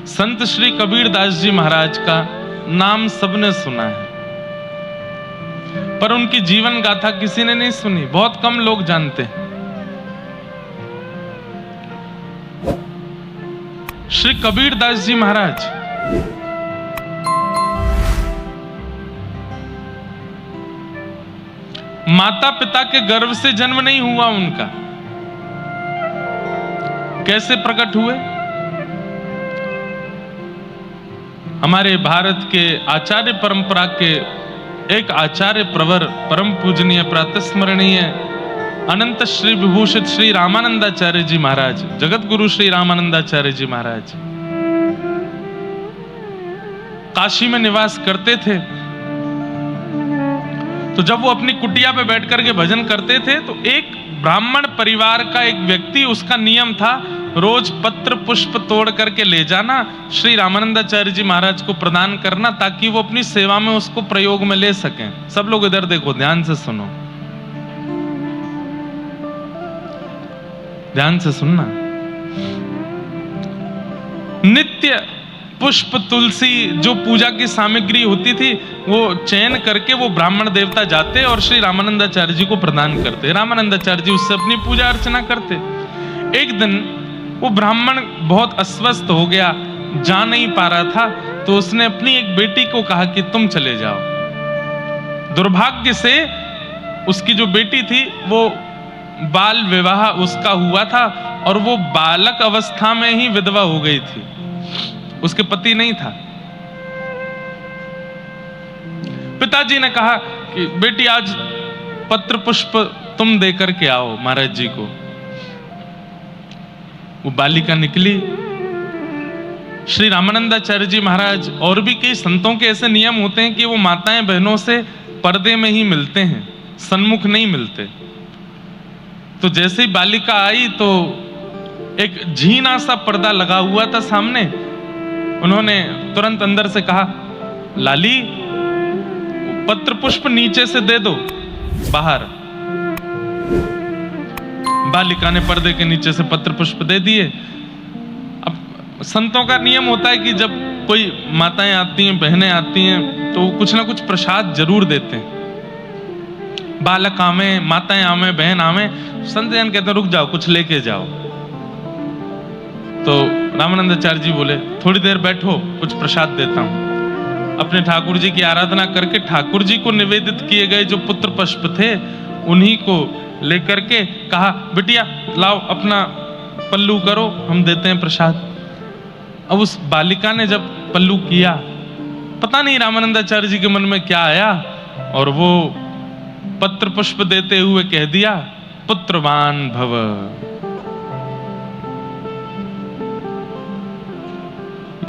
संत श्री कबीरदास जी महाराज का नाम सबने सुना है, पर उनकी जीवन गाथा किसी ने नहीं सुनी, बहुत कम लोग जानते हैं। श्री कबीरदास जी महाराज माता पिता के गर्भ से जन्म नहीं हुआ उनका। कैसे प्रकट हुए? हमारे भारत के आचार्य परंपरा के एक आचार्य प्रवर परम पूजनीय प्रातस्मरणीय अनंत श्री विभूषित श्री रामानंदाचार्य जी महाराज, जगत गुरु श्री रामानंदाचार्य जी महाराज काशी में निवास करते थे। तो जब वो अपनी कुटिया पे बैठ करके भजन करते थे तो एक ब्राह्मण परिवार का एक व्यक्ति, उसका नियम था रोज पत्र पुष्प तोड़ करके ले जाना, श्री रामानंदाचार्य जी महाराज को प्रदान करना, ताकि वो अपनी सेवा में उसको प्रयोग में ले सकें। सब लोग इधर देखो, ध्यान से सुनो, ध्यान से सुनना। नित्य पुष्प तुलसी जो पूजा की सामग्री होती थी वो चयन करके वो ब्राह्मण देवता जाते और श्री रामानंदाचार्य जी को प्रदान करते। रामानंदाचार्य जी उससे अपनी पूजा अर्चना करते। एक दिन वो ब्राह्मण बहुत अस्वस्थ हो गया, जा नहीं पा रहा था, तो उसने अपनी एक बेटी को कहा कि तुम चले जाओ। दुर्भाग्य से उसकी जो बेटी थी वो बाल विवाह उसका हुआ था और वो बालक अवस्था में ही विधवा हो गई थी, उसके पति नहीं था। पिताजी ने कहा कि बेटी आज पत्र पुष्प तुम दे करके आओ महाराज जी को। वो बालिका निकली। श्री रामानंदाचार्य जी महाराज और भी कई संतों के ऐसे नियम होते हैं कि वो माताएं बहनों से पर्दे में ही मिलते हैं, सन्मुख नहीं मिलते। तो जैसे ही बालिका आई तो एक झीना सा पर्दा लगा हुआ था सामने। उन्होंने तुरंत अंदर से कहा, लाली पत्र पुष्प नीचे से दे दो बाहर। बालिका ने पर्दे के नीचे से पत्र पुष्प दे दिए। अब संतों का नियम होता है कि जब कोई माताएं आती हैं, बहनें आती हैं, तो कुछ ना कुछ प्रसाद जरूर देते हैं। बालक आवे, माताएं आवे, बहन आवे, संत जन कहते हैं रुक जाओ, कुछ लेके जाओ। तो रामानंदाचार्य जी बोले थोड़ी देर बैठो, कुछ प्रसाद देता हूं। अपने ठाकुर जी की आराधना करके ठाकुर जी को निवेदित किए गए जो पुत्र पुष्प थे उन्हीं को लेकर के कहा, बिटिया लाओ अपना पल्लू करो, हम देते हैं प्रसाद। अब उस बालिका ने जब पल्लू किया, पता नहीं रामानंदाचार्य जी के मन में क्या आया, और वो पत्र पुष्प देते हुए कह दिया, पुत्रवान भव।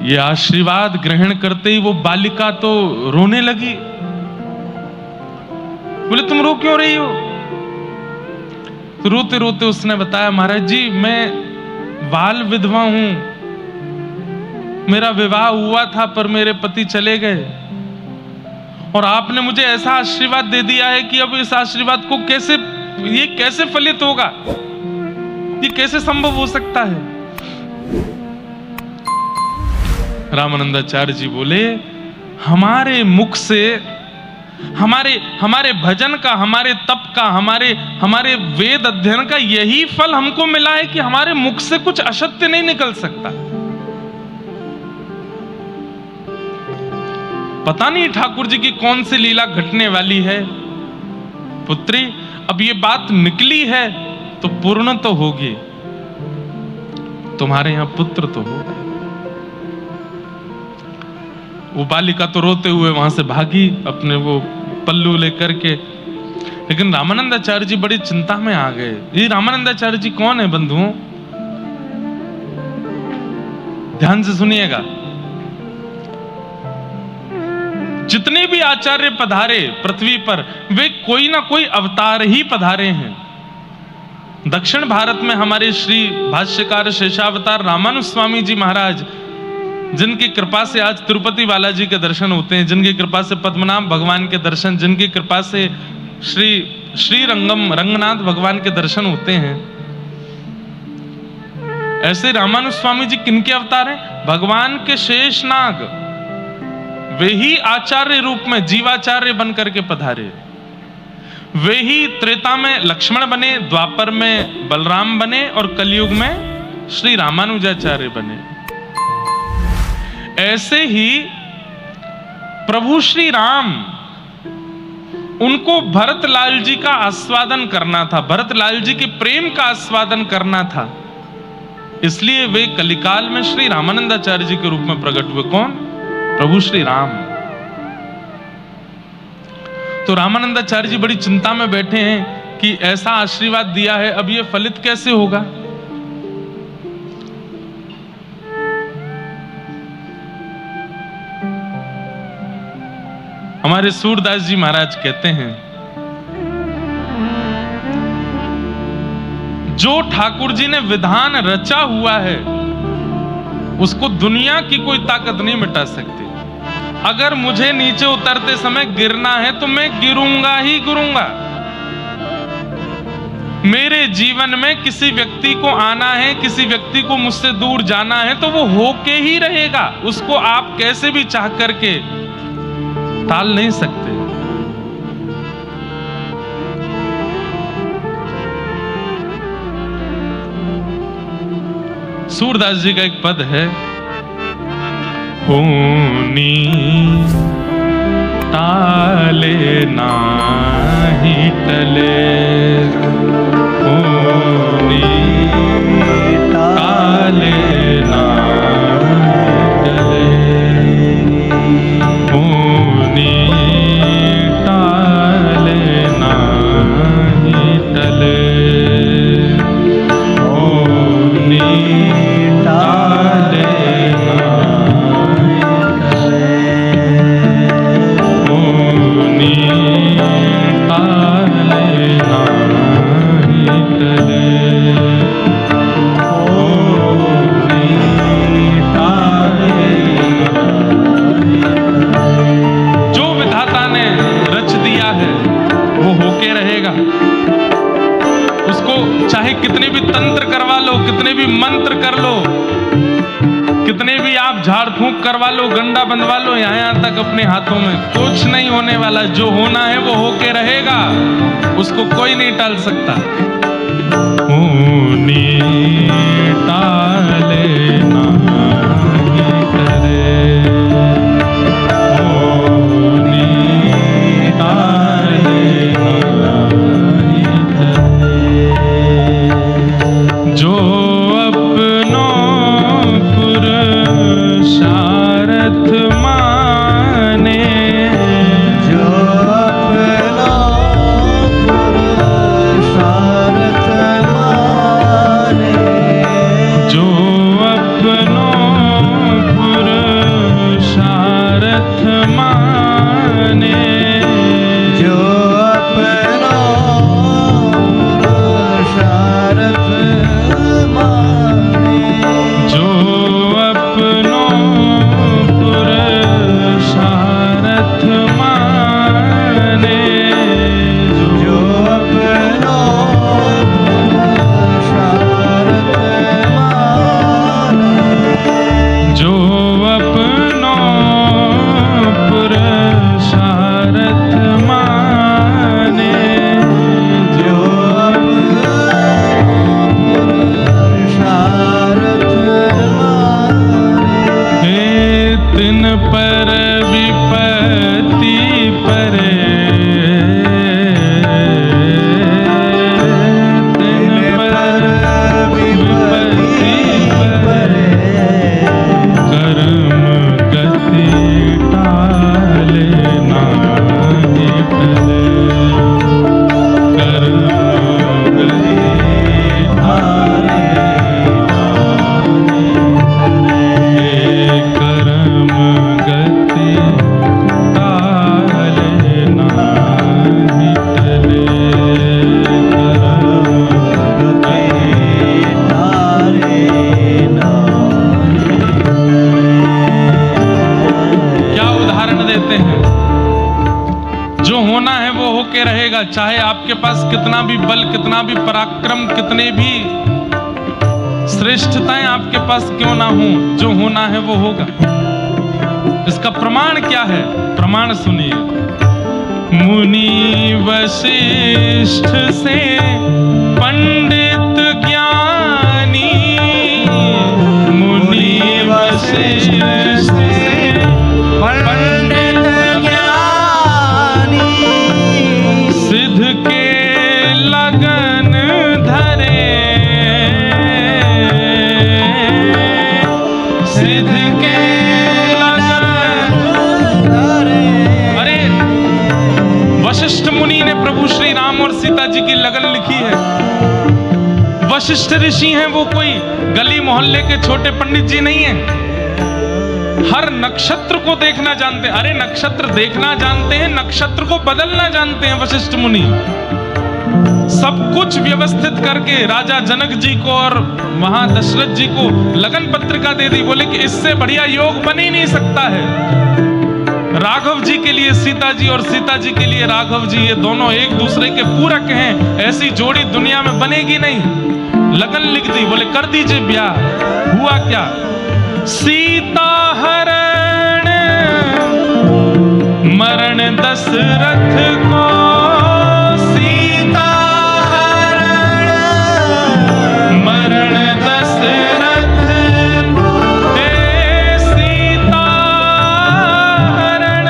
ये आशीर्वाद ग्रहण करते ही वो बालिका तो रोने लगी। बोले तुम रो क्यों रही हो? तो रोते रोते उसने बताया, महाराज जी मैं बाल विधवा हूं, मेरा विवाह हुआ था पर मेरे पति चले गए, और आपने मुझे ऐसा आशीर्वाद दे दिया है कि अब इस आशीर्वाद को कैसे फलित होगा, ये कैसे संभव हो सकता है? रामानंदाचार्य जी बोले, हमारे मुख से, हमारे भजन का, हमारे तप का, हमारे वेद अध्ययन का यही फल हमको मिला है कि हमारे मुख से कुछ असत्य नहीं निकल सकता। पता नहीं ठाकुर जी की कौन सी लीला घटने वाली है। पुत्री, अब ये बात निकली है तो पूर्ण तो होगी, तुम्हारे यहां पुत्र तो होगा। वो बालिका तो रोते हुए वहां से भागी अपने वो पल्लू लेकर के, लेकिन रामानंदाचार्य जी बड़ी चिंता में आ गए। ये रामानंदाचार्य जी कौन है बंधुओं? ध्यान से सुनिएगा। जितने भी आचार्य पधारे पृथ्वी पर, वे कोई ना कोई अवतार ही पधारे हैं। दक्षिण भारत में हमारे श्री भाष्यकार शेषावतार रामानुज स्वामी जी महाराज, जिनकी कृपा से आज तिरुपति बालाजी के दर्शन होते हैं, जिनकी कृपा से पद्मनाभ भगवान के दर्शन, जिनकी कृपा से श्री रंगनाथ भगवान के दर्शन होते हैं, ऐसे रामानुज स्वामी जी किनके अवतार हैं? भगवान के शेषनाग, वे ही आचार्य रूप में जीवाचार्य बन करके पधारे। वे ही त्रेता में लक्ष्मण बने, द्वापर में बलराम बने और कलयुग में श्री रामानुजाचार्य बने। ऐसे ही प्रभु श्री राम, उनको भरतलाल जी का आस्वादन करना था, भरतलाल जी के प्रेम का आस्वादन करना था, इसलिए वे कलिकाल में श्री रामानंदाचार्य जी के रूप में प्रकट हुए। कौन? प्रभु श्री राम। तो रामानंदाचार्य जी बड़ी चिंता में बैठे हैं कि ऐसा आशीर्वाद दिया है, अब ये फलित कैसे होगा। हमारे सूरदास जी महाराज कहते हैं, जो ठाकुर जी ने विधान रचा हुआ है उसको दुनिया की कोई ताकत नहीं मिटा सकती। अगर मुझे नीचे उतरते समय गिरना है तो मैं गिरूंगा ही गिरूंगा। मेरे जीवन में किसी व्यक्ति को आना है, किसी व्यक्ति को मुझसे दूर जाना है तो वो होके ही रहेगा, उसको आप कैसे भी चाह करके टाल नहीं सकते। सूरदास जी का एक पद है, होनी टाले नाही टले, होनी टाले नाही टले, होनी टाले नाही टले, होनी कितने भी तंत्र करवा लो, कितने भी मंत्र कर लो, कितने भी आप झाड़ फूंक करवा लो, गंडा बंधवा लो, यहां तक अपने हाथों में, कुछ नहीं होने वाला। जो होना है वो होके रहेगा, उसको कोई नहीं टाल सकता। होनी टाले नाही करे, होनी टाले नाही करे, जो अपनो पुरुषार्थ माने, जो अपनो पुरुषार्थ माने, जो अपनो पुरुषार्थ माने, जो अपनो पुरुषार्थ माने, जो अपनो पुरुषार्थ माने, जो अपनो पुरुषार्थ माने, जो अपनो पुरुषार्थ माने, जो पुरुषार्थ माने, हे तिन पर विपत्ति परे, तिन पर विपत्ति परे, कर्म गति टाले नाही टले, कर्म गति टाले कर्म गति टाले नाही टले, कर्म क्या उदाहरण देते हैं? जो होना है वो होके रहेगा, चाहे आपके पास कितना भी बल, कितना भी पराक्रम, कितने भी श्रेष्ठताएं आपके पास क्यों ना हो, जो होना है वो होगा। इसका प्रमाण क्या है? प्रमाण सुनिए। मुनि वशिष्ठ से पंडित ज्ञानी, मुनि वशिष्ठ से पंडित ज्ञानी, सिद्ध के लगन धरे, सिद्ध के लगन धरे। अरे वशिष्ठ मुनि ने प्रभु श्री राम और सीता जी की लगन लिखी है। वशिष्ठ ऋषि हैं, वो कोई गली मोहल्ले के छोटे पंडित जी नहीं हैं। हर नक्षत्र को देखना जानते हैं। अरे नक्षत्र देखना जानते हैं, नक्षत्र को बदलना जानते हैं वशिष्ठ मुनि। सब कुछ व्यवस्थित करके राजा जनक जी को और वहां दशरथ जी को लगन पत्रिका दे दी। बोले कि इससे बढ़िया योग बन ही नहीं सकता है। राघव जी के लिए सीता जी और सीता जी के लिए राघव जी, ये दोनों एक दूसरे के पूरक हैं। ऐसी जोड़ी दुनिया में बनेगी नहीं। लगन लिख दी, बोले कर दीजिए ब्याह। हुआ क्या? सीता हरण मरण दशरथ को, सीता हरण मरण दशरथ को, हे सीता हरण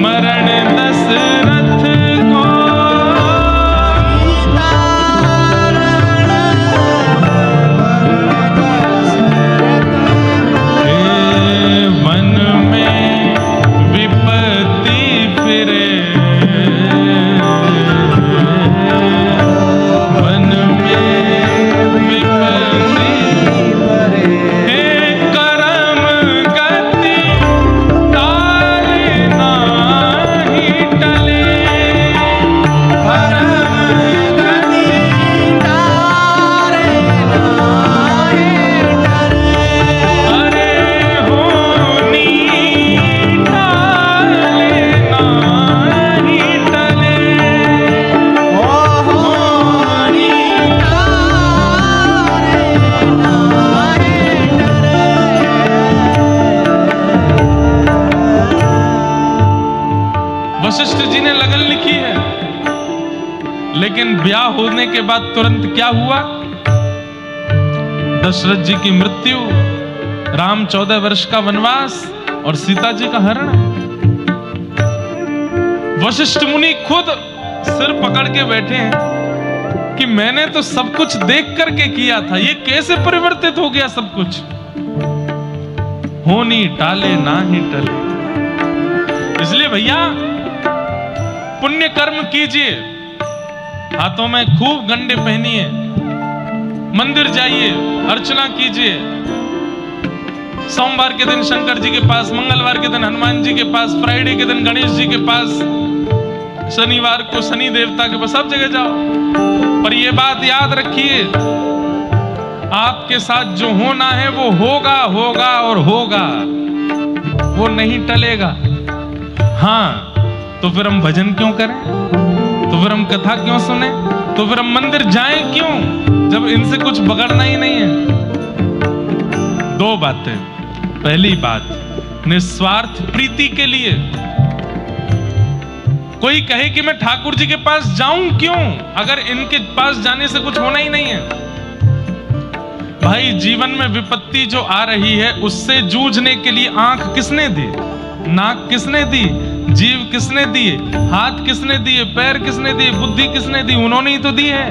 मरण दशरथ को, हे वन में विपत्ति फिरे, वन में विपत्ति, हे करम गति टाले नाही टले, परम गति तारे नाहि डरे। अरे होनी टाले नाही टले, ओ होनी तारे नाहि डरे। वशिष्ठ जी ने लगन लिखी है, लेकिन ब्याह होने के बाद तुरंत क्या हुआ? दशरथ जी की मृत्यु, राम 14 वर्ष का वनवास और सीता जी का हरण। वशिष्ठ मुनि खुद सिर पकड़ के बैठे हैं कि मैंने तो सब कुछ देख करके किया था, ये कैसे परिवर्तित हो गया सब कुछ। होनी टाले ना ही टले। इसलिए भैया पुण्य कर्म कीजिए, हाथों में खूब गंडे पहनिए, मंदिर जाइए, अर्चना कीजिए। सोमवार के दिन शंकर जी के पास, मंगलवार के दिन हनुमान जी के पास, फ्राइडे के दिन गणेश जी के पास, शनिवार को शनि देवता के पास, सब जगह जाओ। पर यह बात याद रखिए, आपके साथ जो होना है वो होगा, होगा और होगा, वो नहीं टलेगा। हाँ, तो फिर हम भजन क्यों करें? तो फिर हम कथा क्यों सुने? तो फिर हम मंदिर जाएं क्यों, जब इनसे कुछ बगड़ना ही नहीं है। दो बातें। पहली बात, निस्वार्थ प्रीति के लिए। कोई कहे कि मैं ठाकुर जी के पास जाऊं क्यों, अगर इनके पास जाने से कुछ होना ही नहीं है। भाई जीवन में विपत्ति जो आ रही है, उससे जूझने के लिए आंख किसने दी? नाक किसने दी? जीव किसने दिए? हाथ किसने दिए? पैर किसने दिए? बुद्धि किसने दी? उन्होंने ही तो दी है।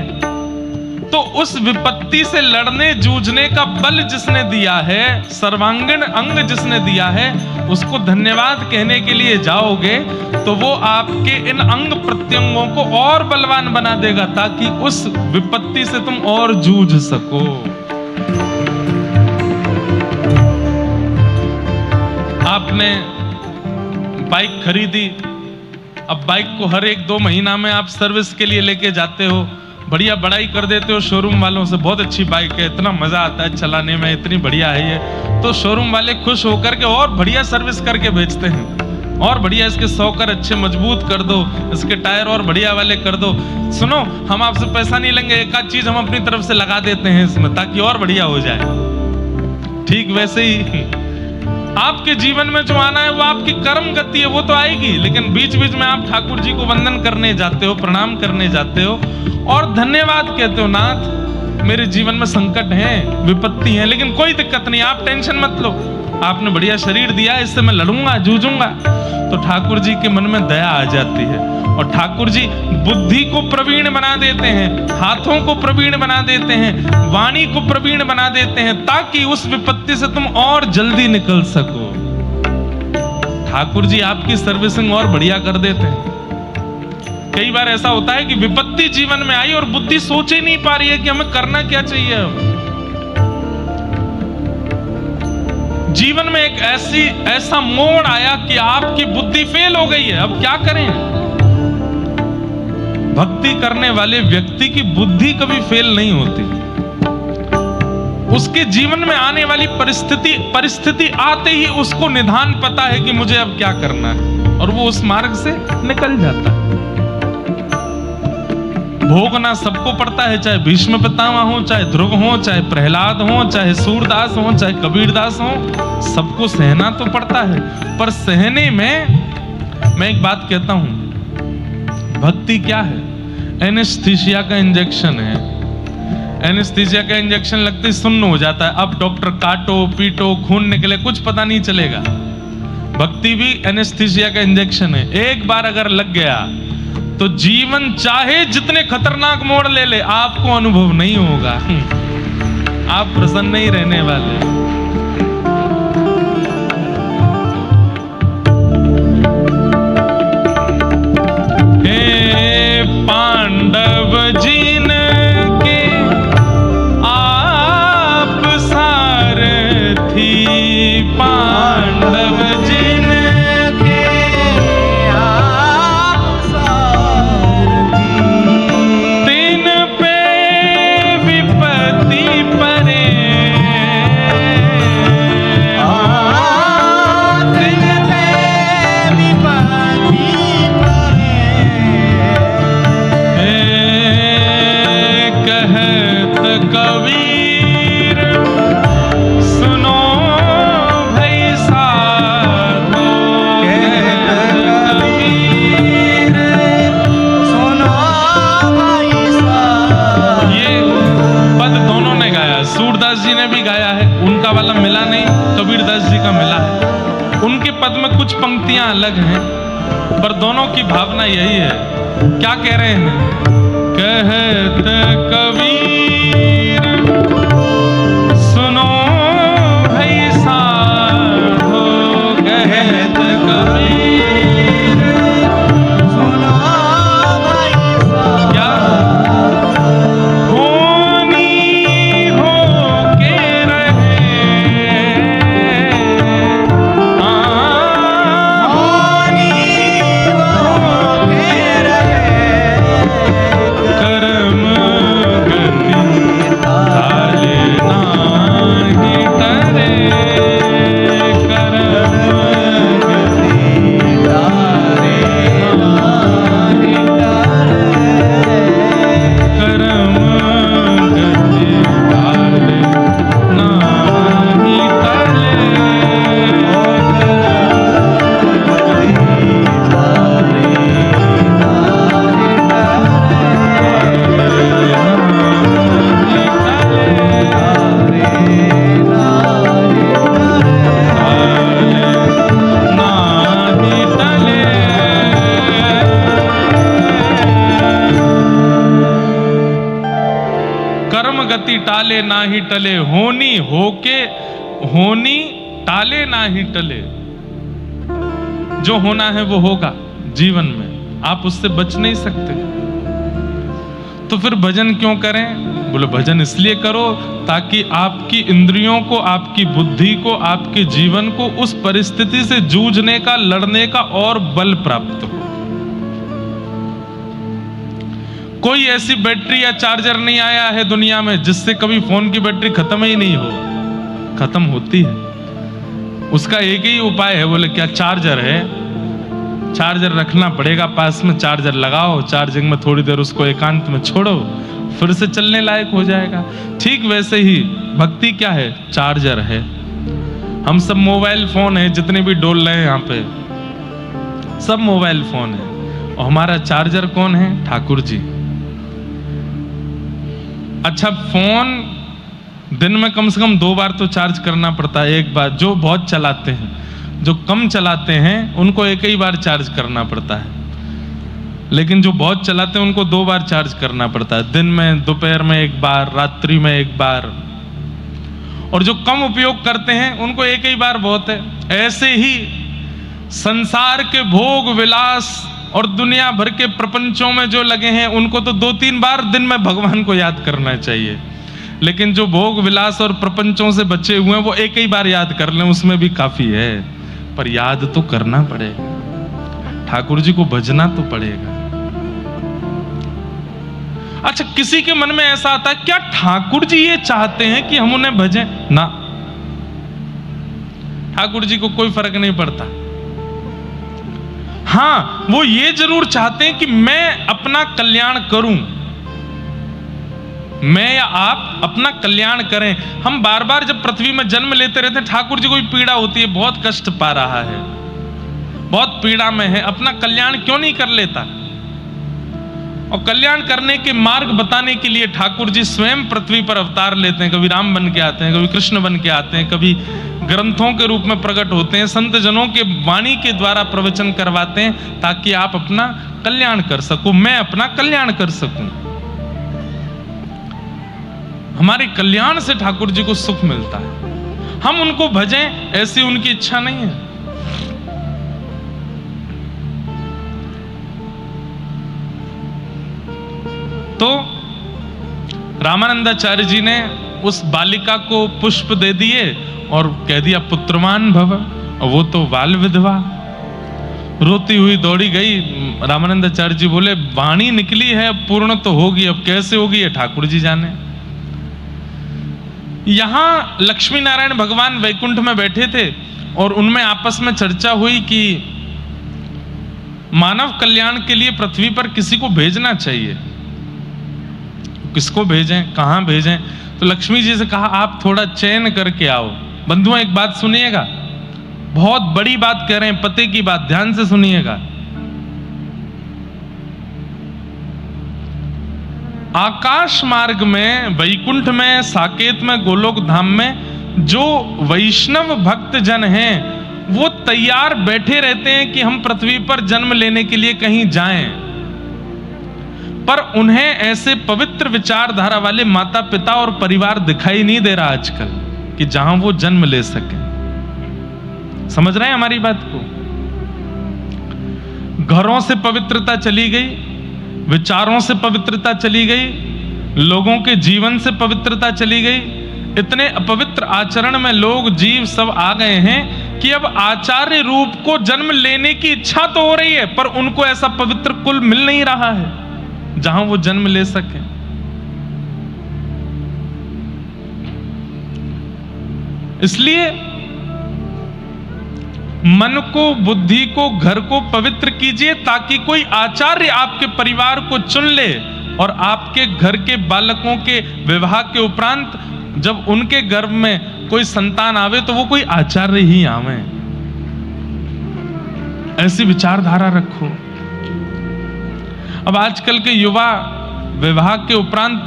तो उस विपत्ति से लड़ने जूझने का बल जिसने दिया है, सर्वांगीण अंग जिसने दिया है, उसको धन्यवाद कहने के लिए जाओगे तो वो आपके इन अंग प्रत्यंगों को और बलवान बना देगा, ताकि उस विपत्ति से तुम और जूझ सको। आपने बाइक खरीदी, अब बाइक को हर 1-2 महीना में आप सर्विस के लिए लेके जाते हो, बढ़िया बड़ाई कर देते हो शोरूम वालों से, बहुत अच्छी बाइक है, इतना मजा आता है चलाने में, इतनी बढ़िया है ये। तो शोरूम वाले खुश होकर के और बढ़िया सर्विस करके बेचते हैं। और बढ़िया इसके सॉकर अच्छे मजबूत कर दो, इसके टायर और बढ़िया वाले कर दो। सुनो, हम आपसे पैसा नहीं लेंगे, एक आध चीज हम अपनी तरफ से लगा देते हैं इसमें ताकि और बढ़िया हो जाए। ठीक वैसे ही आपके जीवन में जो आना है वो आपकी कर्म गति है, वो तो आएगी, लेकिन बीच बीच में आप ठाकुर जी को वंदन करने जाते हो, प्रणाम करने जाते हो और धन्यवाद कहते हो, नाथ मेरे जीवन में संकट है, विपत्ति है, लेकिन कोई दिक्कत नहीं, आप टेंशन मत लो, आपने बढ़िया शरीर दिया, इससे मैं लड़ूंगा, जूझूंगा। तो ठाकुर जी के मन में दया आ जाती है और ठाकुर जी बुद्धि को प्रवीण बना देते हैं, हाथों को प्रवीण बना देते हैं, वाणी को प्रवीण बना देते हैं, ताकि उस विपत्ति से तुम और जल्दी निकल सको। ठाकुर जी आपकी सर्विसिंग और बढ़िया कर देते हैं। कई बार ऐसा होता है कि विपत्ति जीवन में आई और बुद्धि सोच ही नहीं पा रही है कि हमें करना क्या चाहिए। अब जीवन में एक ऐसा मोड़ आया कि आपकी बुद्धि फेल हो गई है, अब क्या करें। भक्ति करने वाले व्यक्ति की बुद्धि कभी फेल नहीं होती, उसके जीवन में आने वाली परिस्थिति आते ही उसको निदान पता है कि मुझे अब क्या करना है और वो उस मार्ग से निकल जाता है। भोगना सबको पड़ता है, चाहे भीष्म पितामह हो, चाहे ध्रुव हो, चाहे प्रहलाद हो, चाहे सूरदास हो, चाहे कबीरदास हो, सबको सहना तो पड़ता है। पर सहने में मैं एक बात कहता हूं, भक्ति क्या है? एनेस्थीसिया का इंजेक्शन है। एनेस्थीसिया का इंजेक्शन लगते ही सुन्न हो जाता है, अब डॉक्टर काटो पीटो खून निकले कुछ पता नहीं चलेगा। भक्ति भी एनेस्थीसिया का इंजेक्शन है, एक बार अगर लग गया तो जीवन चाहे जितने खतरनाक मोड़ ले ले आपको अनुभव नहीं होगा, आप प्रसन्न ही रहने वाले। हे पांडव जिन के आप सारथी, पांडव जिन पद में कुछ पंक्तियां अलग हैं, पर दोनों की भावना यही है। क्या कह रहे हैं? कहत कबीर सुनो भाई साधो, कहत कबीर सुनो भाई साधो, क्या होनी हो के रहे, टाले ना ही टले, होनी होके होनी टाले ना ही टले। जो होना है वो होगा जीवन में, आप उससे बच नहीं सकते। तो फिर भजन क्यों करें? बोले भजन इसलिए करो ताकि आपकी इंद्रियों को, आपकी बुद्धि को, आपके जीवन को उस परिस्थिति से जूझने का, लड़ने का और बल प्राप्त हो। कोई ऐसी बैटरी या चार्जर नहीं आया है दुनिया में जिससे कभी फोन की बैटरी खत्म ही नहीं हो। खत्म होती है, उसका एक ही उपाय है, बोले क्या? चार्जर है। चार्जर रखना पड़ेगा पास में, चार्जर लगाओ, चार्जिंग में थोड़ी देर उसको एकांत में छोड़ो, फिर से चलने लायक हो जाएगा। ठीक वैसे ही भक्ति क्या है? चार्जर है। हम सब मोबाइल फोन है, जितने भी डोल रहे हैं यहाँ पे सब मोबाइल फोन है, और हमारा चार्जर कौन है? ठाकुर जी। अच्छा, फोन दिन में कम से कम 2 बार तो चार्ज करना पड़ता है। एक बार जो बहुत चलाते हैं, जो कम चलाते हैं उनको एक ही बार चार्ज करना पड़ता है, लेकिन जो बहुत चलाते हैं उनको 2 बार चार्ज करना पड़ता है, दिन में, दोपहर में 1 बार, रात्रि में 1 बार। और जो कम उपयोग करते हैं उनको एक ही बार बहुत है। ऐसे ही संसार के भोग विलास और दुनिया भर के प्रपंचों में जो लगे हैं उनको तो 2-3 बार दिन में भगवान को याद करना चाहिए, लेकिन जो भोग विलास और प्रपंचों से बचे हुए हैं वो एक ही बार याद कर लें, उसमें भी काफी है। पर याद तो करना पड़ेगा, ठाकुर जी को भजना तो पड़ेगा। अच्छा, किसी के मन में ऐसा आता है, क्या ठाकुर जी ये चाहते हैं कि हम उन्हें भजें? ना, ठाकुर जी को कोई फर्क नहीं पड़ता। हाँ, वो ये जरूर चाहते हैं कि मैं अपना कल्याण करूं, मैं या आप अपना कल्याण करें। हम बार बार जब पृथ्वी में जन्म लेते रहते हैं, ठाकुर जी को भी पीड़ा होती है, बहुत कष्ट पा रहा है, बहुत पीड़ा में है, अपना कल्याण क्यों नहीं कर लेता? और कल्याण करने के मार्ग बताने के लिए ठाकुर जी स्वयं पृथ्वी पर अवतार लेते हैं। कभी राम बन के आते हैं, कभी कृष्ण बन के आते हैं, कभी ग्रंथों के रूप में प्रकट होते हैं, संत जनों के वाणी के द्वारा प्रवचन करवाते हैं, ताकि आप अपना कल्याण कर सको, मैं अपना कल्याण कर सकूं। हमारे कल्याण से ठाकुर जी को सुख मिलता है। हम उनको भजें ऐसी उनकी इच्छा नहीं है। तो रामानंदाचार्य जी ने उस बालिका को पुष्प दे दिए और कह दिया पुत्रवान भव, और वो तो बाल विधवा रोती हुई दौड़ी गई। रामानंदाचार्य जी बोले, वाणी निकली है, पूर्ण तो होगी, अब कैसे होगी ये ठाकुर जी जाने। यहां लक्ष्मी नारायण भगवान वैकुंठ में बैठे थे और उनमें आपस में चर्चा हुई कि मानव कल्याण के लिए पृथ्वी पर किसी को भेजना चाहिए, किसको भेजें, कहां भेजें? तो लक्ष्मी जी से कहा, आप थोड़ा चयन करके आओ। बंधुओं, एक बात सुनिएगा, बहुत बड़ी बात कह रहे हैं, पते की बात, ध्यान से सुनिएगा। आकाश मार्ग में, वैकुंठ में, साकेत में, गोलोक धाम में जो वैष्णव भक्त जन हैं वो तैयार बैठे रहते हैं कि हम पृथ्वी पर जन्म लेने के लिए कहीं जाएं, पर उन्हें ऐसे पवित्र विचारधारा वाले माता पिता और परिवार दिखाई नहीं दे रहा आजकल कि जहां वो जन्म ले सके। समझ रहे हैं हमारी बात को? घरों से पवित्रता चली गई, विचारों से पवित्रता चली गई, लोगों के जीवन से पवित्रता चली गई। इतने अपवित्र आचरण में लोग, जीव सब आ गए हैं कि अब आचार्य रूप को जन्म लेने की इच्छा तो हो रही है, पर उनको ऐसा पवित्र कुल मिल नहीं रहा है जहां वो जन्म ले सके। इसलिए मन को, बुद्धि को, घर को पवित्र कीजिए, ताकि कोई आचार्य आपके परिवार को चुन ले और आपके घर के बालकों के विवाह के उपरांत जब उनके गर्भ में कोई संतान आवे तो वो कोई आचार्य ही आवे। ऐसी विचारधारा रखो। अब आजकल के युवा विवाह के उपरांत,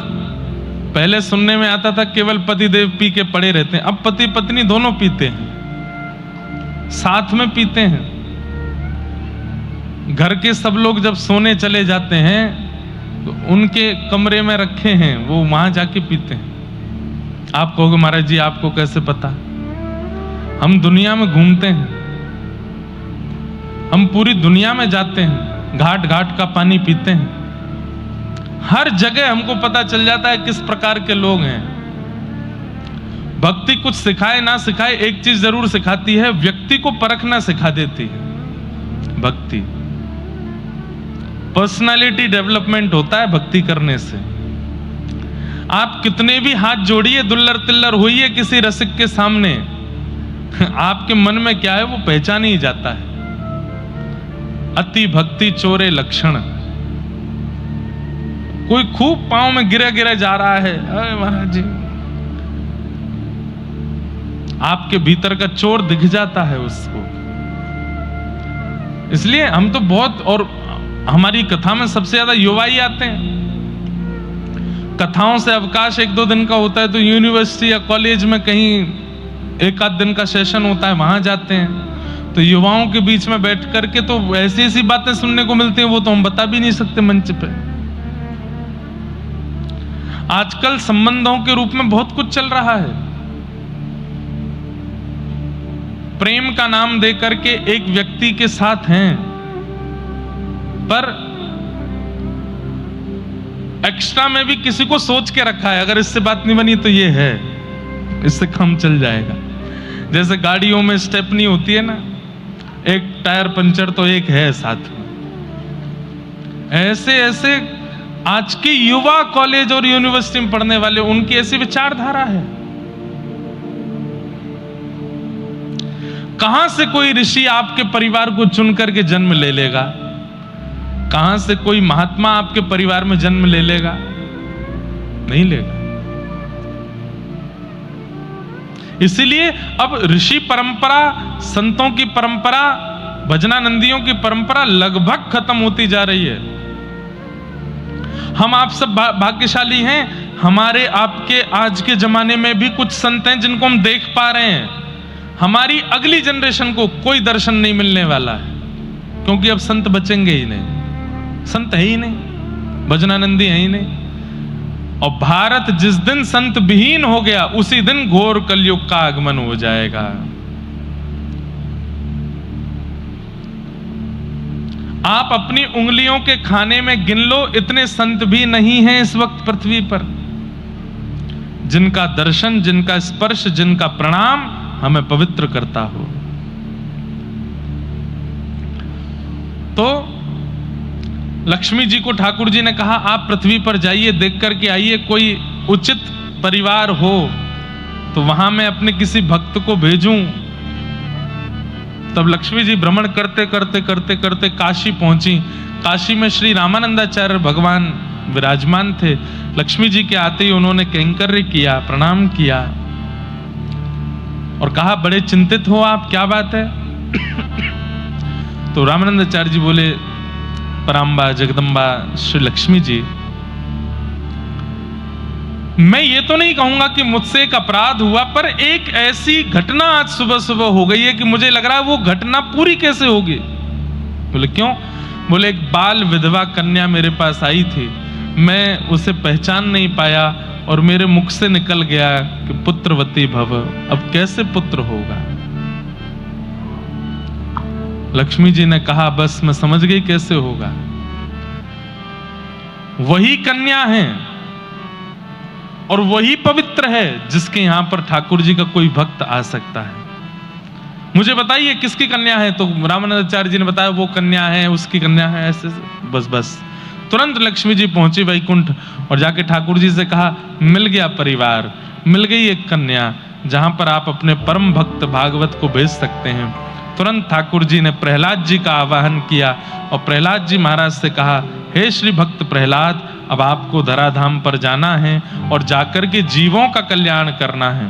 पहले सुनने में आता था केवल पति देव पी के पड़े रहते हैं, अब पति पत्नी दोनों पीते हैं, साथ में पीते हैं। घर के सब लोग जब सोने चले जाते हैं तो उनके कमरे में रखे हैं, वो वहां जाके पीते हैं। आप कहोगे महाराज जी आपको कैसे पता? हम दुनिया में घूमते हैं, हम पूरी दुनिया में जाते हैं, घाट घाट का पानी पीते हैं, हर जगह हमको पता चल जाता है किस प्रकार के लोग हैं। भक्ति कुछ सिखाए ना सिखाए, एक चीज जरूर सिखाती है, व्यक्ति को परखना सिखा देती है भक्ति। पर्सनालिटी डेवलपमेंट होता है भक्ति करने से। आप कितने भी हाथ जोड़िए, दुल्लर तिल्लर होइए किसी रसिक के सामने, आपके मन में क्या है वो पहचान ही जाता है। अति भक्ति चोरे लक्षण। कोई खूब पांव में गिरा गिरा जा रहा है, अरे महाराज जी, आपके भीतर का चोर दिख जाता है उसको। इसलिए हम तो बहुत, और हमारी कथा में सबसे ज्यादा युवा ही आते हैं। कथाओं से अवकाश 1-2 दिन का होता है तो यूनिवर्सिटी या कॉलेज में कहीं 1-आध दिन का सेशन होता है, वहां जाते हैं। तो युवाओं के बीच में बैठ करके तो ऐसी ऐसी बातें सुनने को मिलती हैं, वो तो हम बता भी नहीं सकते मंच पे। आजकल संबंधों के रूप में बहुत कुछ चल रहा है। प्रेम का नाम दे करके एक व्यक्ति के साथ हैं, पर एक्स्ट्रा में भी किसी को सोच के रखा है, अगर इससे बात नहीं बनी तो ये है, इससे काम चल जाएगा। जैसे गाड़ियों में स्टेपनी होती है ना, एक टायर पंचर तो एक है साथ में। ऐसे ऐसे आज के युवा कॉलेज और यूनिवर्सिटी में पढ़ने वाले, उनकी ऐसी विचारधारा है। कहां से कोई ऋषि आपके परिवार को चुन करके जन्म ले लेगा? कहां से कोई महात्मा आपके परिवार में जन्म ले लेगा? नहीं लेगा। इसीलिए अब ऋषि परंपरा, संतों की परंपरा, भजनानंदियों की परंपरा लगभग खत्म होती जा रही है। हम आप सब भाग्यशाली हैं, हमारे आपके आज के जमाने में भी कुछ संत हैं जिनको हम देख पा रहे हैं। हमारी अगली जनरेशन को कोई दर्शन नहीं मिलने वाला है, क्योंकि अब संत बचेंगे ही नहीं, संत है ही नहीं, भजनानंदी है ही नहीं। और भारत जिस दिन संत विहीन हो गया, उसी दिन घोर कलयुग का आगमन हो जाएगा। आप अपनी उंगलियों के खाने में गिन लो, इतने संत भी नहीं हैं इस वक्त पृथ्वी पर, जिनका दर्शन, जिनका स्पर्श, जिनका प्रणाम हमें पवित्र करता हो। तो लक्ष्मी जी को ठाकुर जी ने कहा, आप पृथ्वी पर जाइए, देख करके आइए, कोई उचित परिवार हो तो वहां मैं अपने किसी भक्त को भेजूं। तब लक्ष्मी जी भ्रमण करते करते करते करते काशी पहुंची। काशी में श्री रामानंदाचार्य भगवान विराजमान थे। लक्ष्मी जी के आते ही उन्होंने कैंकर्य किया, प्रणाम किया और कहा, बड़े चिंतित हो आप, क्या बात है? तो रामानंदाचार्य जी बोले, पराम्बा जगदम्बा श्री लक्ष्मी जी, मैं ये तो नहीं कहूंगा कि मुझसे एक अपराध हुआ, पर एक ऐसी घटना आज सुबह सुबह हो गई है कि मुझे लग रहा है वो घटना पूरी कैसे होगी। बोले क्यों? बोले एक बाल विधवा कन्या मेरे पास आई थी, मैं उसे पहचान नहीं पाया और मेरे मुख से निकल गया कि पुत्रवती भव। अब कैसे पुत्र होगा? लक्ष्मी जी ने कहा, बस मैं समझ गई कैसे होगा। वही कन्या है और वही पवित्र है जिसके यहां पर ठाकुर जी का कोई भक्त आ सकता है। मुझे बताइए किसकी कन्या है? तो रामानंदाचार्य जी ने बताया, वो कन्या है, उसकी कन्या है, ऐसे बस तुरंत लक्ष्मी जी पहुंची वैकुंठ और जाके ठाकुर जी से कहा, मिल गया परिवार, मिल गई एक कन्या जहां पर आप अपने परम भक्त भागवत को भेज सकते हैं। तुरंत ठाकुर जी ने प्रहलाद जी का आवाहन किया और प्रहलाद जी महाराज से कहा, हे श्री भक्त प्रहलाद, अब आपको धराधाम पर जाना है और जाकर के जीवों का कल्याण करना है।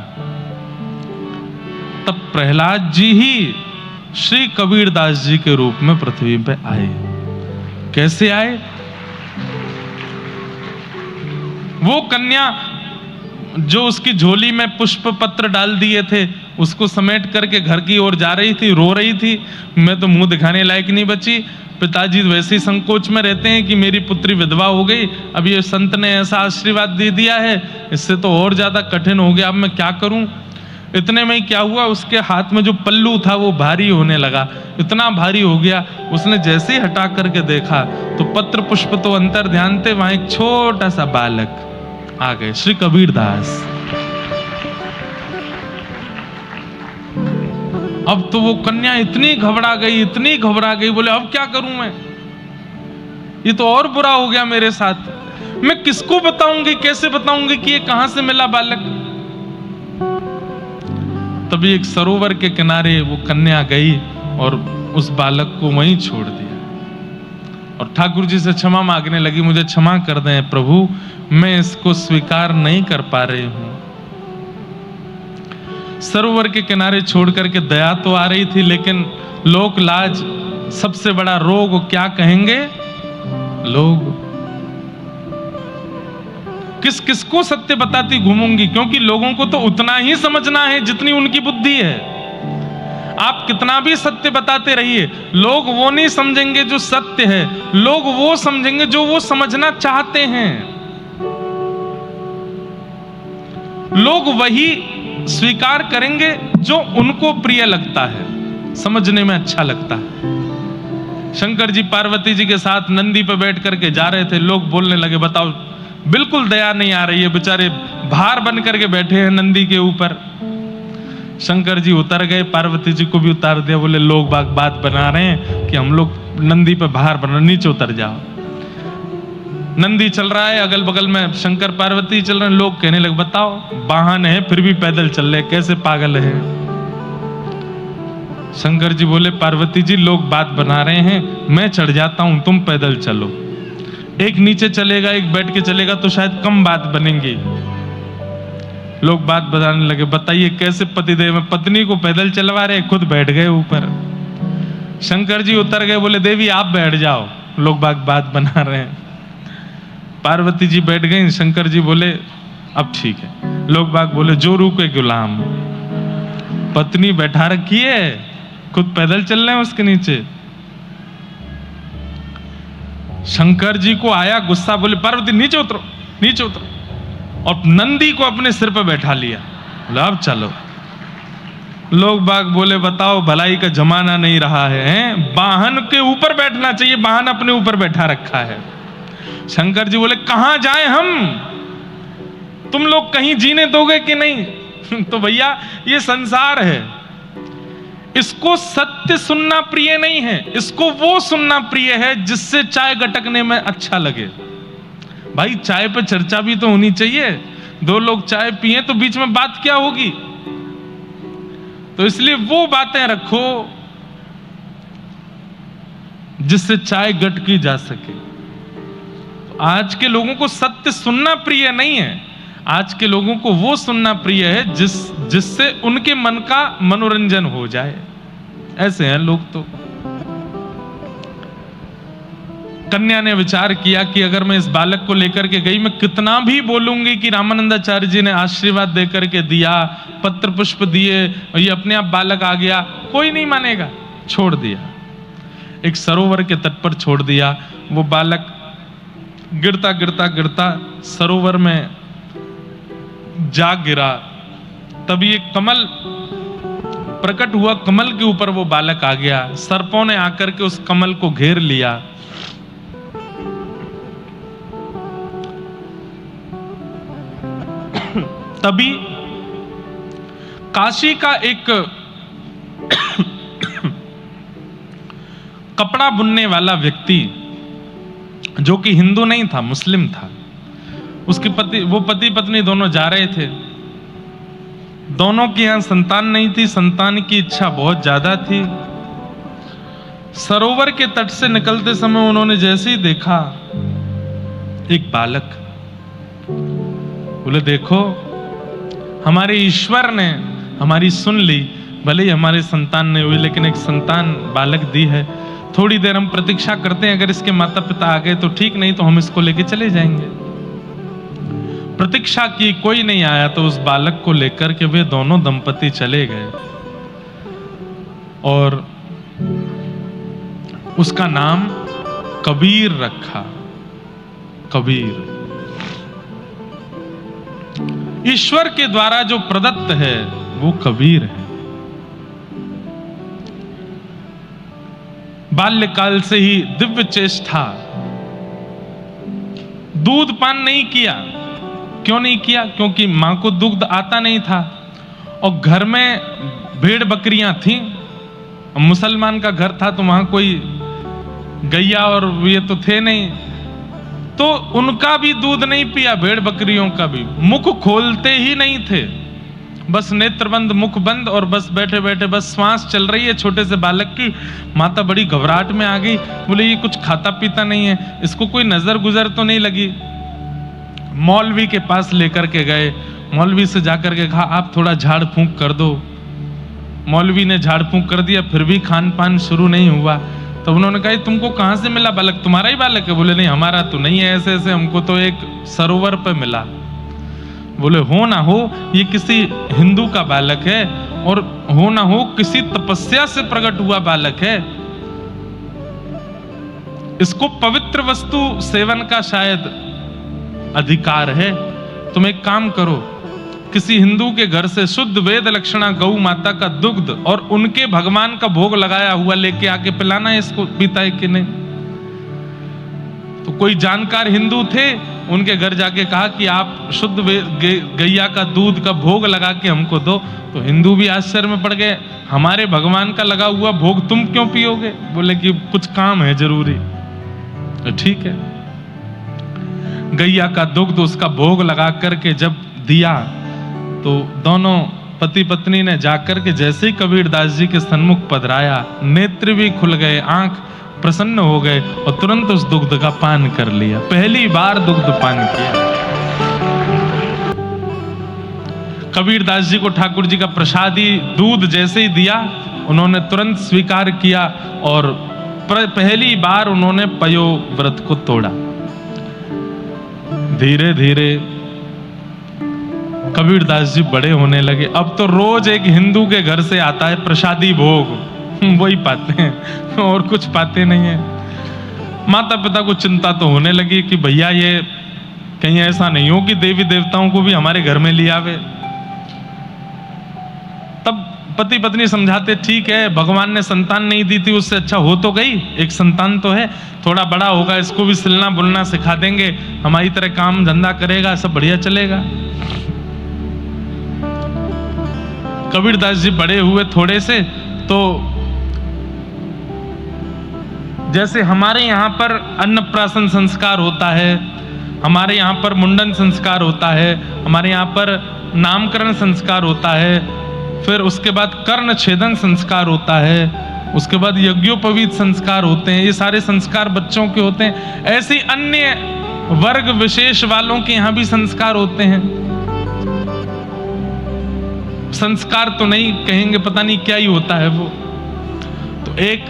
तब प्रहलाद जी ही श्री कबीरदास जी के रूप में पृथ्वी पे आए। कैसे आए? वो कन्या जो उसकी झोली में पुष्प पत्र डाल दिए थे, उसको समेट करके घर की ओर जा रही थी, रो रही थी, मैं तो मुंह दिखाने लायक नहीं बची। पिताजी वैसे ही संकोच में रहते हैं कि मेरी पुत्री विधवा हो गई, अब ये संत ने ऐसा आशीर्वाद दे दिया है, इससे तो और ज्यादा कठिन हो गया, अब मैं क्या करूं। इतने में ही क्या हुआ, उसके हाथ में जो पल्लू था वो भारी होने लगा, इतना भारी हो गया, उसने जैसे ही हटा करके देखा तो पत्र पुष्प तो अंतर ध्यान थे, वहां एक छोटा सा बालक आ गए, श्री कबीरदास। अब तो वो कन्या इतनी घबरा गई, इतनी घबरा गई, बोले अब क्या करूं मैं, ये तो और बुरा हो गया मेरे साथ, मैं किसको बताऊंगी, कैसे बताऊंगी कि ये कहां से मिला बालक। तभी एक सरोवर के किनारे वो कन्या गई और उस बालक को वहीं छोड़ दिया। और ठाकुर जी से क्षमा मांगने लगी, मुझे क्षमा कर दें प्रभु, मैं इसको स्वीकार नहीं कर पा रही हूं। सरोवर के किनारे छोड़ करके दया तो आ रही थी, लेकिन लोक लाज, सबसे बड़ा रोग क्या कहेंगे लोग। किस किस को सत्य बताती घूमूंगी, क्योंकि लोगों को तो उतना ही समझना है जितनी उनकी बुद्धि है। आप कितना भी सत्य बताते रहिए, लोग वो नहीं समझेंगे जो सत्य है, लोग वो समझेंगे जो वो समझना चाहते हैं। लोग वही स्वीकार करेंगे जो उनको प्रिय लगता है, समझने में अच्छा लगता है। शंकर जी पार्वती जी के साथ नंदी पे बैठ करके जा रहे थे, लोग बोलने लगे, बताओ बिल्कुल दया नहीं आ रही है, बेचारे भार बन करके बैठे हैं नंदी के ऊपर। शंकर जी उतर गए, पार्वती जी को भी उतार दिया, बोले लोग बात बना रहे हैं कि हम लोग नंदी पे भार बना, नीचे उतर जाओ। नंदी चल रहा है, अगल बगल में शंकर पार्वती चल रहे हैं, लोग कहने लगे, बताओ वाहन है फिर भी पैदल चल रहे, कैसे पागल है। शंकर जी बोले, पार्वती जी लोग बात बना रहे हैं, मैं चढ़ जाता हूं, तुम पैदल चलो। एक नीचे चलेगा, एक बैठ के चलेगा, तो शायद कम बात बनेंगी। लोग बात बताने लगे, बताइए कैसे पतिदेव में पत्नी को पैदल चलवा रहे, खुद बैठ गए ऊपर। शंकर जी उतर गए, बोले देवी आप बैठ जाओ, लोग बात बना रहे हैं। पार्वती जी बैठ गई, शंकर जी बोले अब ठीक है। लोग बोले जो रुके गुलाम, पत्नी बैठा रखी है, खुद पैदल चल रहे हैं उसके नीचे। शंकर जी को आया गुस्सा, बोले पार्वती नीचे उतरो, नीचे उतरो, और नंदी को अपने सिर पर बैठा लिया, बोले अब चलो। लोग बोले बताओ भलाई का जमाना नहीं रहा है, वाहन के ऊपर बैठना चाहिए, वाहन अपने ऊपर बैठा रखा है। शंकर जी बोले कहां जाए हम, तुम लोग कहीं जीने दोगे कि नहीं। तो भैया ये संसार है, इसको सत्य सुनना प्रिय नहीं है, इसको वो सुनना प्रिय है जिससे चाय गटकने में अच्छा लगे। भाई चाय पे चर्चा भी तो होनी चाहिए, दो लोग चाय पिए तो बीच में बात क्या होगी। तो इसलिए वो बातें रखो जिससे चाय गटकी जा सके। तो आज के लोगों को सत्य सुनना प्रिय नहीं है, आज के लोगों को वो सुनना प्रिय है जिससे उनके मन का मनोरंजन हो जाए। ऐसे हैं लोग। तो कन्या ने विचार किया कि अगर मैं इस बालक को लेकर के गई, मैं कितना भी बोलूंगी कि रामानंदाचार्य जी ने आशीर्वाद देकर के दिया, पत्र पुष्प दिए और ये अपने आप बालक आ गया, कोई नहीं मानेगा। छोड़ दिया, एक सरोवर के तट पर छोड़ दिया। वो बालक गिरता गिरता गिरता सरोवर में जा गिरा। तभी एक कमल प्रकट हुआ, कमल के ऊपर वो बालक आ गया। सर्पों ने आकर के उस कमल को घेर लिया। तभी काशी का एक कपड़ा बुनने वाला व्यक्ति, जो कि हिंदू नहीं था, मुस्लिम था, उसके पति पत्नी दोनों जा रहे थे। दोनों की यहां संतान नहीं थी, संतान की इच्छा बहुत ज्यादा थी। सरोवर के तट से निकलते समय उन्होंने जैसे ही देखा एक बालक, बोले देखो हमारे ईश्वर ने हमारी सुन ली, भले ही हमारे संतान नहीं हुई लेकिन एक संतान बालक दी है। थोड़ी देर हम प्रतीक्षा करते हैं, अगर इसके माता पिता आ गए तो ठीक, नहीं तो हम इसको लेके चले जाएंगे। प्रतीक्षा की, कोई नहीं आया तो उस बालक को लेकर के वे दोनों दंपति चले गए और उसका नाम कबीर रखा। कबीर ईश्वर के द्वारा जो प्रदत्त है वो कबीर है। बाल्यकाल से ही दिव्य चेष्टा, दूध पान नहीं किया। क्यों नहीं किया? क्योंकि मां को दुग्ध आता नहीं था और घर में भेड़ बकरियां थीं। मुसलमान का घर था तो वहां कोई गैया और ये तो थे नहीं, तो उनका भी दूध नहीं पिया, भेड़ बकरियों का भी। मुख खोलते ही नहीं थे, बस नेत्र बंद, मुख बंद, और बस बैठे बैठे बस श्वास चल रही है छोटे से बालक की। माता बड़ी घबराहट में आ गई, बोले ये कुछ खाता पीता नहीं है, इसको कोई नजर गुजर तो नहीं लगी। मौलवी के पास लेकर के गए, मौलवी से जाकर के कहा आप थोड़ा झाड़ फूंक कर दो। मौलवी ने झाड़ फूंक कर दिया, फिर भी खान पान शुरू नहीं हुआ। तो उन्होंने कहा तुमको कहाँ से मिला बालक, तुम्हारा ही बालक है? बोले नहीं हमारा तो नहीं है, ऐसे ऐसे हमको तो एक सरोवर पे मिला। बोले हो ना हो ये किसी हिंदू का बालक है, और हो ना हो किसी तपस्या से प्रकट हुआ बालक है, इसको पवित्र वस्तु सेवन का शायद अधिकार है। तुम एक काम करो, किसी हिंदू के घर से शुद्ध वेद लक्षणा गौ माता का दुग्ध और उनके भगवान का भोग लगाया हुआ लेके आके पिलाना है इसको, पीता है कि नहीं। तो कोई जानकार हिंदू थे, उनके घर जाके कहा कि आप शुद्ध गैया का दूध का भोग लगा के हमको दो। तो हिंदू भी आश्चर्य में पड़ गए, हमारे भगवान का लगा हुआ भोग तुम क्यों पियोगे? बोले कि कुछ काम है जरूरी। तो ठीक है, गैया का दुग्ध उसका भोग लगा करके जब दिया, तो दोनों पति पत्नी ने जाकर के जैसे ही कबीरदास जी के सन्मुख पधराया, नेत्र भी खुल गए, आंख प्रसन्न हो गए, और तुरंत उस दुग्ध का पान कर लिया। पहली बार दुग्ध पान किया। कबीरदास जी को ठाकुर जी का प्रसादी दूध जैसे ही दिया, उन्होंने तुरंत स्वीकार किया, और पहली बार उन्होंने पयो व्रत को तोड़ा। धीरे धीरे कबीरदास जी बड़े होने लगे। अब तो रोज एक हिंदू के घर से आता है प्रसादी भोग, वही पाते हैं और कुछ पाते नहीं है। माता पिता को चिंता तो होने लगी कि भैया ये कहीं ऐसा नहीं हो कि देवी देवताओं को भी हमारे घर में ले आवे। तब पति पत्नी समझाते ठीक है, भगवान ने संतान नहीं दी थी, उससे अच्छा हो तो गई, एक संतान तो है, थोड़ा बड़ा होगा इसको भी सिलना बुलना सिखा देंगे, हमारी तरह काम धंधा करेगा, सब बढ़िया चलेगा। कबीरदास जी बड़े हुए थोड़े से, तो जैसे हमारे यहाँ पर अन्नप्राशन संस्कार होता है, हमारे यहाँ पर मुंडन संस्कार होता है, हमारे यहाँ पर नामकरण संस्कार होता है, फिर उसके बाद कर्ण छेदन संस्कार होता है, उसके बाद यज्ञोपवीत संस्कार होते हैं, ये सारे संस्कार बच्चों के होते हैं। ऐसे ही अन्य वर्ग विशेष वालों के यहाँ भी संस्कार होते हैं। संस्कार तो नहीं कहेंगे, पता नहीं क्या ही होता है वो। तो एक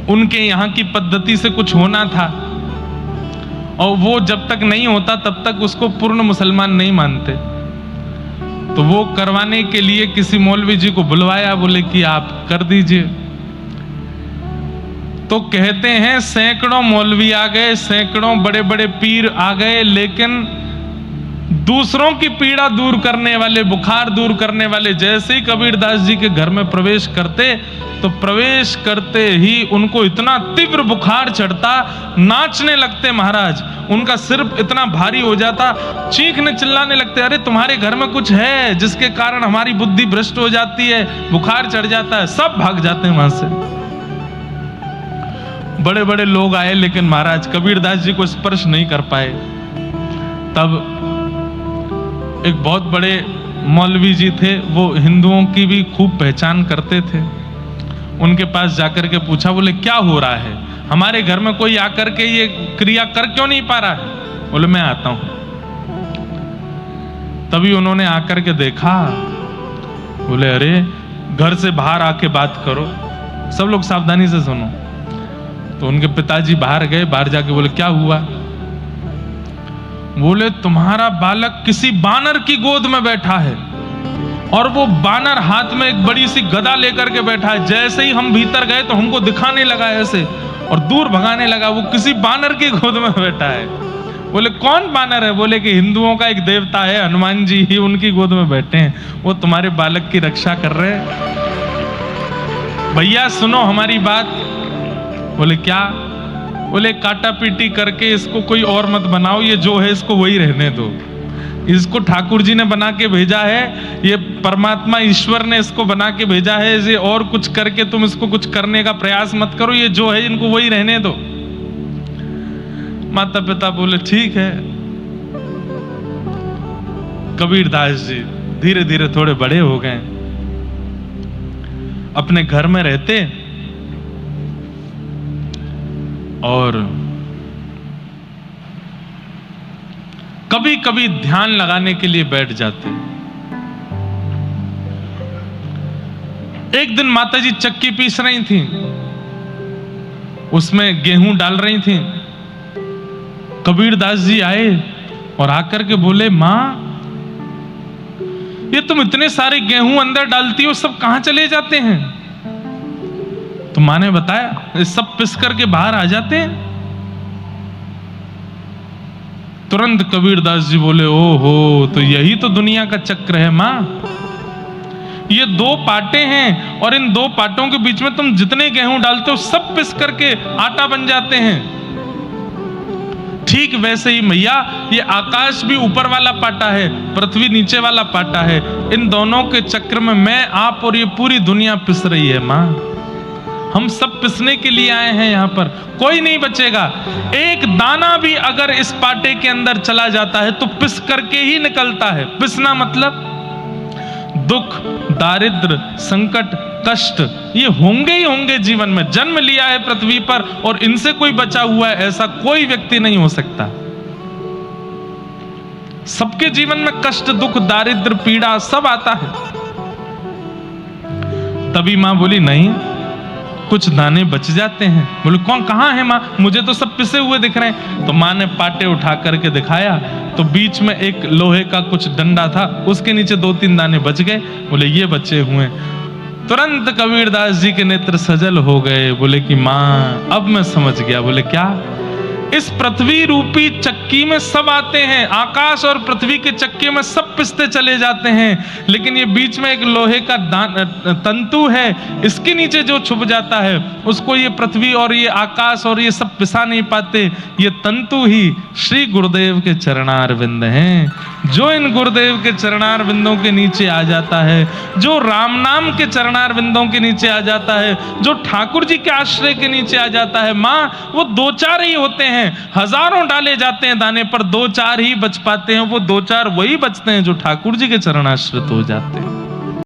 उनके यहाँ की पद्धति से कुछ होना था, और वो जब तक नहीं होता तब तक उसको पूर्ण मुसलमान नहीं मानते। तो वो करवाने के लिए किसी मौलवी जी को बुलवाया, बोले कि आप कर दीजिए। तो कहते हैं सैकड़ों मौलवी आ गए, सैकड़ों बड़े बड़े पीर आ गए, लेकिन दूसरों की पीड़ा दूर करने वाले, बुखार दूर करने वाले जैसे ही कबीरदास जी के घर में प्रवेश करते, तो प्रवेश करते ही उनको इतना तीव्र बुखार चढ़ता, नाचने लगते महाराज, उनका सिर इतना भारी हो जाता, चीखने चिल्लाने लगते, अरे तुम्हारे घर में कुछ है जिसके कारण हमारी बुद्धि भ्रष्ट हो जाती है, बुखार चढ़ जाता है। सब भाग जाते हैं वहां से। बड़े बड़े लोग आए, लेकिन महाराज कबीरदास जी को स्पर्श नहीं कर पाए। तब एक बहुत बड़े मौलवी जी थे, वो हिंदुओं की भी खूब पहचान करते थे। उनके पास जाकर के पूछा, बोले क्या हो रहा है, हमारे घर में कोई आकर के ये क्रिया कर क्यों नहीं पा रहा है? बोले मैं आता हूं। तभी उन्होंने आकर के देखा, बोले अरे घर से बाहर आके बात करो, सब लोग सावधानी से सुनो। तो उनके पिताजी बाहर गए, बाहर जाके बोले क्या हुआ? बोले तुम्हारा बालक किसी बानर की गोद में बैठा है, और वो बानर हाथ में एक बड़ी सी गदा लेकर के बैठा है। जैसे ही हम भीतर गए तो हमको दिखाने लगा ऐसे, और दूर भगाने लगा। वो किसी बानर की गोद में बैठा है। बोले कौन बानर है? बोले कि हिंदुओं का एक देवता है हनुमान जी, ही उनकी गोद में बैठे हैं, वो तुम्हारे बालक की रक्षा कर रहे हैं। भैया सुनो हमारी बात। बोले क्या? बोले काटा पीटी करके इसको कोई और मत बनाओ, ये जो है इसको वही रहने दो। इसको ठाकुर जी ने बना के भेजा है, ये परमात्मा ईश्वर ने इसको बना के भेजा है, ये और कुछ करके तुम इसको कुछ करने का प्रयास मत करो, ये जो है इनको वही रहने दो। माता पिता बोले ठीक है। कबीरदास जी धीरे धीरे थोड़े बड़े हो गए, अपने घर में रहते और कभी कभी ध्यान लगाने के लिए बैठ जाते। एक दिन माताजी चक्की पीस रही थी, उसमें गेहूं डाल रही थी। कबीरदास जी आए और आकर के बोले, मां ये तुम इतने सारे गेहूं अंदर डालती हो, सब कहां चले जाते हैं? तो मां ने बताया, ये सब पिस करके बाहर आ जाते हैं। तुरंत कबीरदास जी बोले, ओहो, तो यही तो दुनिया का चक्र है मां। ये दो पाटे हैं और इन दो पाटों के बीच में तुम जितने गेहूं डालते हो सब पिस करके आटा बन जाते हैं। ठीक वैसे ही मैया, ये आकाश भी ऊपर वाला पाटा है, पृथ्वी नीचे वाला पाटा है। इन दोनों के चक्र में मैं, आप और ये पूरी दुनिया पिस रही है मां। हम सब पिसने के लिए आए हैं यहाँ पर, कोई नहीं बचेगा। एक दाना भी अगर इस पाटे के अंदर चला जाता है तो पिस करके ही निकलता है। पिसना मतलब दुख, दारिद्र, संकट, कष्ट ये होंगे ही होंगे जीवन में। जन्म लिया है पृथ्वी पर और इनसे कोई बचा हुआ है ऐसा कोई व्यक्ति नहीं हो सकता। सबके जीवन में कष्ट, दुख, दारिद्र, पीड़ा सब आता है। तभी मां बोली, नहीं कुछ दाने बच जाते हैं। बोले, कौन, कहां है मां? मुझे तो सब पिसे हुए दिख रहे हैं। तो मां ने पाटे उठा करके दिखाया तो बीच में एक लोहे का कुछ डंडा था, उसके नीचे 2-3 दाने बच गए। बोले, ये बचे हुए। तुरंत कबीरदास जी के नेत्र सजल हो गए। बोले कि मां अब मैं समझ गया। बोले, क्या? इस पृथ्वी रूपी चक्की में सब आते हैं, आकाश और पृथ्वी के चक्की में सब पिसते चले जाते हैं, लेकिन ये बीच में एक लोहे का तंतु है, इसके नीचे जो छुप जाता है उसको ये पृथ्वी और ये आकाश और ये सब पिसा नहीं पाते। ये तंतु ही श्री गुरुदेव के चरणारविंद हैं। जो इन गुरुदेव के चरणारविंदों के नीचे आ जाता है, जो राम नाम के चरणारविंदों के नीचे आ जाता है, जो ठाकुर जी के आश्रय के नीचे आ जाता है, मां वो 2-4 ही होते हैं। हजारों डाले जाते हैं दाने पर, 2-4 ही बच पाते हैं। वो 2-4 वही बचते हैं जो ठाकुर जी के चरणाश्रित हो जाते हैं।